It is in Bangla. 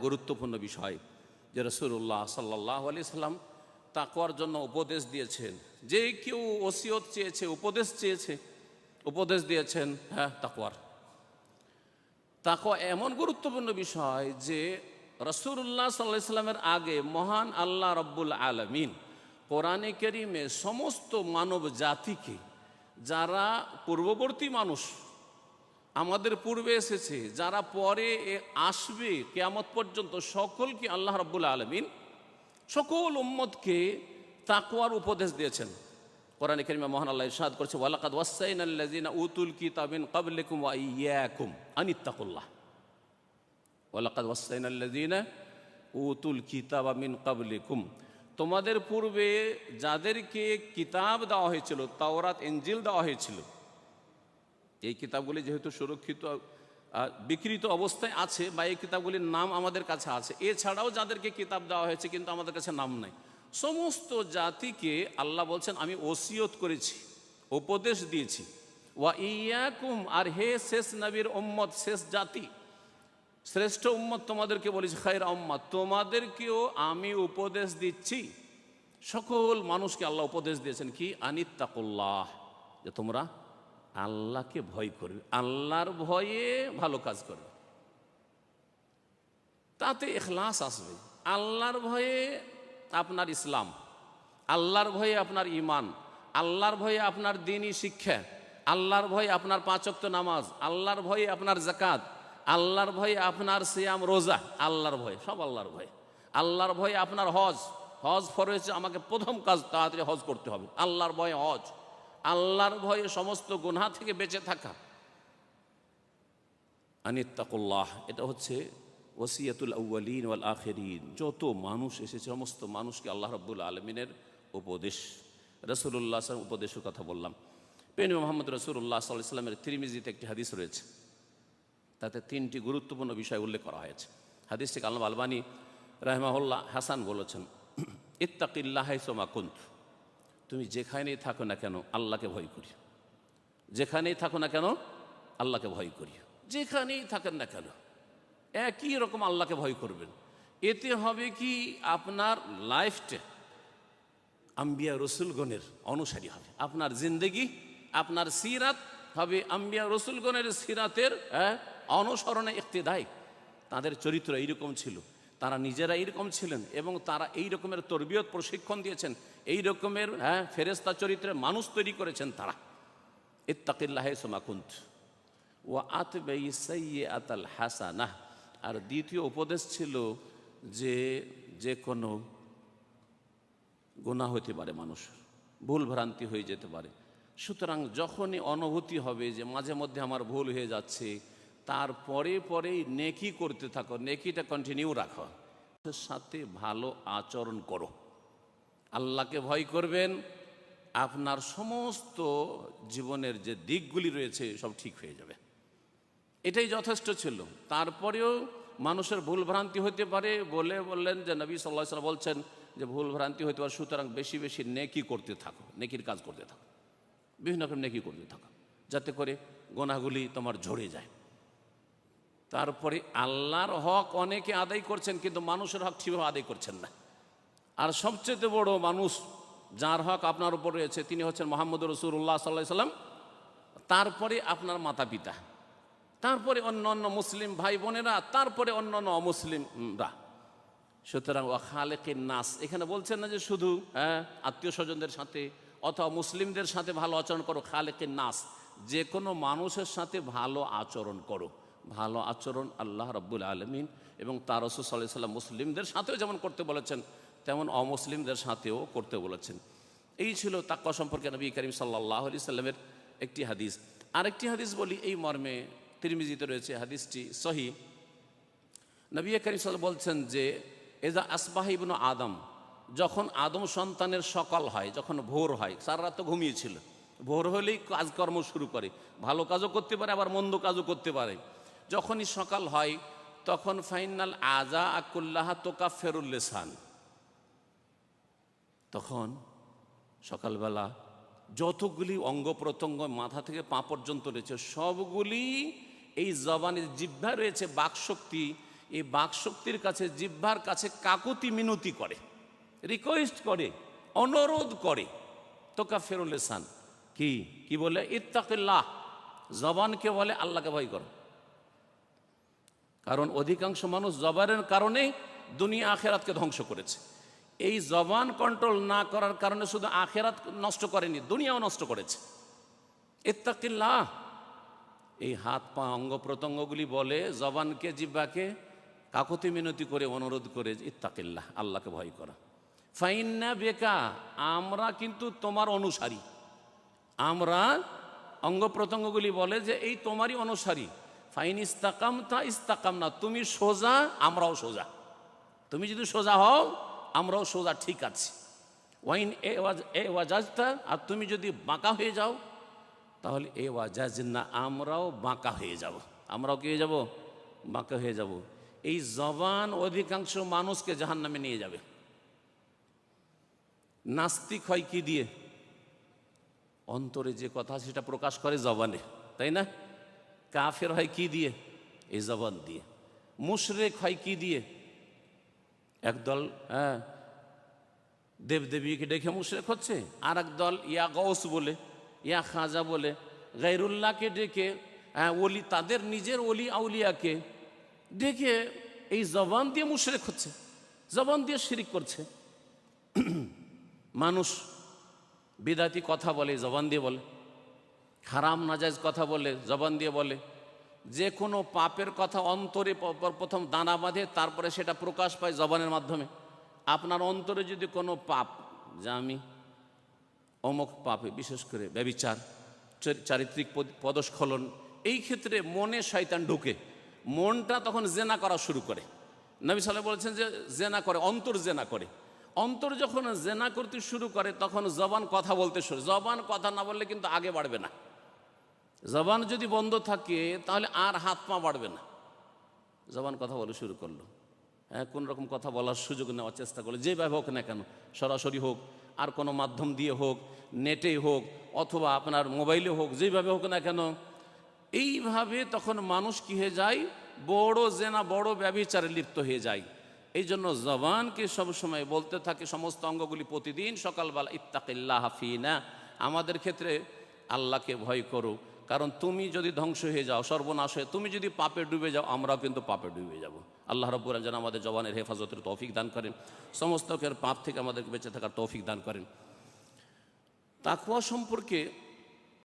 গুরুত্বপূর্ণ বিষয় যে রাসূলুল্লাহ সাল্লাল্লাহু আলাইহি সাল্লাম তাকওয়ার জন্য উপদেশ দিয়েছেন। যে কেউ ওসিয়ত চেয়েছে, উপদেশ দিয়েছেন তাকওয়ার। তাকওয়া এমন গুরুত্বপূর্ণ বিষয় যে রাসূলুল্লাহ সাল্লাল্লাহু আলাইহি সাল্লামের আগে মহান আল্লাহ রব্বুল আলামিন কোরআনে কারীমে সমস্ত মানব জাতিকে, যারা পূর্ববর্তী মানুষ আমাদের পূর্বে এসেছে, যারা পরে আসবে কিয়ামত পর্যন্ত, সকলকে আল্লাহ রব্বুল আলামিন সকল উম্মতকে তাকওয়ার উপদেশ দিয়েছেন। কোরআনে কারীমে মহান আল্লাহ ইরশাদ করেছে, ওয়ালাকাদ ওয়াসাইনাল্লাযিনা উতুল কিতাবা মিন ক্বাবলিকুম ওয়া ইয়্যাকুম আনিত্তাকুল্লাহ। ওয়ালাকাদ ওয়াসাইনাল্লাযিনা উতুল কিতাবা মিন ক্বাবলিকুম, তোমাদের পূর্বে যাদেরকে কিতাব দেওয়া হয়েছিল, তাওরাত ইনজিল দেওয়া হয়েছিল, এই কিতাবগুলি যেহেতু সুরক্ষিত বিকৃত অবস্থায় আছে বা এই কিতাবগুলির নাম আমাদের কাছে আছে, এছাড়াও যাদেরকে কিতাব দেওয়া হয়েছে কিন্তু আমাদের কাছে নাম নাই, সমস্ত জাতিকে আল্লাহ বলছেন আমি ওসিয়ত করেছি, উপদেশ দিয়েছি। ওয়া ইয়াকুম, আর হে শেষ নবীর উম্মত, শেষ জাতি, শ্রেষ্ঠ উম্মত তোমাদেরকে বলেছি, খায়রা উম্মত, তোমাদেরকেও আমি উপদেশ দিচ্ছি। সকল মানুষকে আল্লাহ উপদেশ দিয়েছেন কি, আনিত্তাকুল্লাহ, যে তোমরা আল্লাহকে ভয় করবে, আল্লাহর ভয়ে ভালো কাজ করবে, তাতে ইখলাস আসবে। আল্লাহর ভয়ে আপনার ইসলাম, আল্লাহর ভয়ে আপনার ঈমান, আল্লাহর ভয়ে আপনার দ্বীনি শিক্ষা, আল্লাহর ভয়ে আপনার 5 ওয়াক্ত নামাজ, আল্লাহর ভয়ে আপনার যাকাত, আল্লাহর ভয়ে আপনার সিয়াম রোজা, আল্লাহর ভয়ে, সব আল্লাহর ভয়ে। আল্লাহর ভয়ে আপনার হজ ফরজ, আমাকে প্রথম কাজ তাড়াতাড়ি হজ করতে হবে, আল্লাহর ভয়ে হজ। আল্লাহর ভয়ে সমস্ত গুনাহ থেকে বেঁচে থাকা, আনিত্তাকুল্লাহ, এটা হচ্ছে ওসিয়াতুল আউয়ালিন ওয়াল আখিরিন। যত মানুষ এসেছে সমস্ত মানুষকে আল্লাহ রাব্বুল আলামিনের উপদেশ, রাসূলুল্লাহ সাল্লাল্লাহু আলাইহি ওয়াসাল্লাম উপদেশের কথা বললাম। প্রিয় মুহাম্মদ রাসূলুল্লাহ সাল্লাল্লাহু আলাইহি ওয়াসাল্লামের তিরমিজিতে একটি হাদিস রয়েছে, তাতে 3টি গুরুত্বপূর্ণ বিষয় উল্লেখ করা হয়েছে। হাদিসটিকে আল্লামা আলবানী রাহিমাহুল্লাহ হাসান বলেছেন, ইত্তাকিল্লাহ হাইসুমা কুন্ত, তুমি যেখানেই থাকো না কেন আল্লাহকে ভয় করি, যেখানেই থাকো না কেন আল্লাহকে ভয় করি, যেখানেই থাকেন না কেন একই রকম আল্লাহকে ভয় করবেন। এতে হবে কি, আপনার লাইফটা আম্বিয়া রসুলগণের অনুসারী হবে, আপনার জিন্দেগি, আপনার সিরাত হবে আম্বিয়া রসুলগণের সিরাতের অনুসরণে ইক্তেদায়। তাদের চরিত্র এইরকম ছিল, তারা নিজেরা এইরকম ছিলেন এবং তারা এই রকমের তরবিয়ত প্রশিক্ষণ দিয়েছেন, এই রকমের ফেরেশতা চরিত্রের মানুষ তৈরি করেছেন তারা। ইত্তাকিল্লাহ হাইসুমা কুন্ত ওয়া আতবাই সাইয়্যাতাল হাসানাহ। আর দ্বিতীয় উপদেশ ছিল যে কোনো গুনাহ হতে পারে, মানুষ ভুল ভ্রান্তি হয়ে যেতে পারে, সুতরাং যখনই অনুভূতি হবে যে মাঝে মধ্যে আমার ভুল হয়ে যাচ্ছে, তারপরে পরেই নেকি করতে থাকো, নেকিটা কন্টিনিউ রাখো, সাথে ভালো আচরণ করো, আল্লাহকে ভয় করবেন, আপনার সমস্ত জীবনের যে দিকগুলি রয়েছে সব ঠিক হয়ে যাবে। এটাই যথেষ্ট ছিল। তারপরেও মানুষের ভুল ভ্রান্তি হতে পারে বলে বললেন যে নবী সাল্লাল্লাহু আলাইহি ওয়াসাল্লাম বলছেন যে ভুল ভ্রান্তি হতে পারে, সুতরাং বেশি বেশি নেকি করতে থাকো, নেকির কাজ করতে থাকো, বিভিন্ন রকম নেকি করতে থাকো, যাতে করে গোনাহগুলি তোমার ঝরে যায়। তারপরে আল্লাহর হক অনেকে আদায় করছেন কিন্তু মানুষের হক ঠিকভাবে আদায় করছেন না। আর সবচেয়ে বড় মানুষ যার হক আপনার উপর রয়েছে তিনি হচ্ছেন মুহাম্মদ রাসূলুল্লাহ সাল্লাল্লাহু আলাইহি ওয়াসাল্লাম, তারপরে আপনার মাতা পিতা, তারপরে অন্য মুসলিম ভাই বোনেরা, তারপরে অন্য অমুসলিমরা। সুতরাং ওয়া খালিকিন নাস, এখানে বলছেন না যে শুধু আত্মীয় স্বজনদের সাথে অথবা মুসলিমদের সাথে ভালো আচরণ করো, খালিকিন নাস, যে কোনো মানুষের সাথে ভালো আচরণ করো। ভালো আচরণ আল্লাহ রাব্বুল আলামিন এবং তার রাসূল সাল্লাল্লাহু আলাইহি ওয়াসাল্লাম মুসলিমদের সাথেও যেমন করতে বলেছেন তেমন অমুসলিমদের সাথেও করতে বলেছেন। এই ছিল তাকওয়া সম্পর্কে নবী করিম সাল্লাল্লাহু আলাইহি ওয়াসাল্লামের একটি হাদিস। আরেকটি হাদিস বলি এই মর্মে, তিরমিজিতে রয়েছে, হাদিসটি সহিহ। নবী করিম সাল্লাল্লাহু আলাইহি ওয়াসাল্লাম বলছেন যে এজা আসবাহ ইবনু আদম, যখন আদম সন্তানের সকাল হয়, যখন ভোর হয়, সারা রাত তো ঘুমিয়েছিল, ভোর হলেই কাজকর্ম শুরু করে, ভালো কাজও করতে পারে আবার মন্দ কাজও করতে পারে। যখনই সকাল হয় তখন ফাইনাল আজা আকুল্লাহ তোকাফেরুল লিসান, তখন সকালবেলা যতগুলি অঙ্গ প্রত্যঙ্গ মাথা থেকে পা পর্যন্ত রয়েছে সবগুলি এই জবানের জিহ্বা রয়েছে, বাকশক্তি, এই বাকশক্তির কাছে, জিহ্বার কাছে কাকুতি মিনতি করে, রিকোয়েস্ট করে, অনুরোধ করে। তো কাফেরুল লিসান কি বলে? ইত্তাকিল্লাহ, জবানকে বলে আল্লাহকে ভয় করো। কারণ অধিকাংশ মানুষ জবানের কারণে দুনিয়া আখেরাতকে ধ্বংস করেছে। এই জবান কন্ট্রোল না করার কারণে শুধু আখেরাত নষ্ট করেনি, দুনিয়াও নষ্ট করেছে। ইত্তাকিল্লাহ, এই হাত পা অঙ্গ প্রত্যঙ্গগুলি বলে জবানকে, জিহ্বাকে কাকুতি মিনতি করে, অনুরোধ করে ইত্তাকিল্লাহ, আল্লাহকে ভয় করা। ফাইন্না বেকা, আমরা কিন্তু তোমার অনুসারী। আমরা, অঙ্গ প্রত্যঙ্গগুলি বলে যে এই তোমারই অনুসারী। ফাইন ইস্তাকামতা ইস্তাকামনা, তুমি সোজা আমরাও সোজা, তুমি যদি সোজা হও আমরাও সোজা, ঠিক আছে। ওয়াইন এ ওয়াজাজতা, আর তুমি যদি বাঁকা হয়ে যাও তাহলে এ ওয়াজাজনা, আমরাও বাঁকা হয়ে যাব। আমরাও কি হয়ে যাব? বাঁকা হয়ে যাব। এই জবান অধিকাংশ মানুষকে জাহান্নামে নিয়ে যাবে। নাস্তিক হয় কি দিয়ে? অন্তরে যে কথা সেটা প্রকাশ করে জবানে, তাই না? কাফের হয় কি দিয়ে? এই জবান দিয়ে। মুশরিক হয় কি দিয়ে? একদল দেবদেবীকে ডেকে মুশরিক হচ্ছে, আর একদল ইয়া গৌস বলে, ইয়া খাজা বলে, গায়রুল্লাহকে ডেকে, ওলি, তাদের নিজের ওলি আউলিয়াকে ডেকে এই জবান দিয়ে মুশরিক হচ্ছে, জবান দিয়ে শিরিক করছে। মানুষ বিদাতি কথা বলে, জবান দিয়ে বলে। হারাম নাজায়েজ কথা বলে, জবান দিয়ে বলে। যে কোনো পাপের কথা অন্তরে প্রথম দানা বাঁধে, তারপরে সেটা প্রকাশ পায় জবানের মাধ্যমে। আপনার অন্তরে যদি কোনো পাপ, যা আমি অমুক পাপে, বিশেষ করে ব্যভিচার, চারিত্রিক পদস্খলন, এই ক্ষেত্রে মনে শয়তান ঢুকে, মনটা তখন জেনা করা শুরু করে। নবী সাল্লাল্লাহু আলাইহি ওয়াসাল্লাম বলেছেন যে জেনা করে, অন্তর জেনা করে। অন্তর যখন জেনা করতে শুরু করে তখন জবান কথা বলতে শুরু। জবান কথা না বললে কিন্তু আগে বাড়বে না। জবান যদি বন্ধ থাকে তাহলে আর হাত পা বাড়বে না। জবান কথা বলে শুরু করলো, কোন রকম কথা বলার সুযোগ নেওয়ার চেষ্টা করলো, যেভাবে হোক না কেন, সরাসরি হোক, আর কোনো মাধ্যম দিয়ে হোক, নেটে হোক, অথবা আপনার মোবাইলে হোক, যেভাবে হোক না কেন, এইভাবে তখন মানুষ কি হয়ে যায়? বড় জেনা, বড় ব্যভিচারে লিপ্ত হয়ে যায়। এই জন্য জবানকে সবসময় বলতে থাকে, সমস্ত অঙ্গগুলি প্রতিদিন সকালবেলা, ইত্তাকিল্লাহ ফিনা, আমাদের ক্ষেত্রে আল্লাহকে ভয় করো। কারণ তুমি যদি ধ্বংস হয়ে যাও, সর্বনাশ হয়ে তুমি যদি পাপে ডুবে যাও, আমরাও কিন্তু পাপে ডুবে যাব। আল্লাহ রাব্বুল আলামিন যেন আমাদের জবানের হেফাজতের তৌফিক দান করেন, সমস্ত পাপ থেকে আমাদেরকে বেঁচে থাকার তৌফিক দান করেন। তাকওয়া সম্পর্কে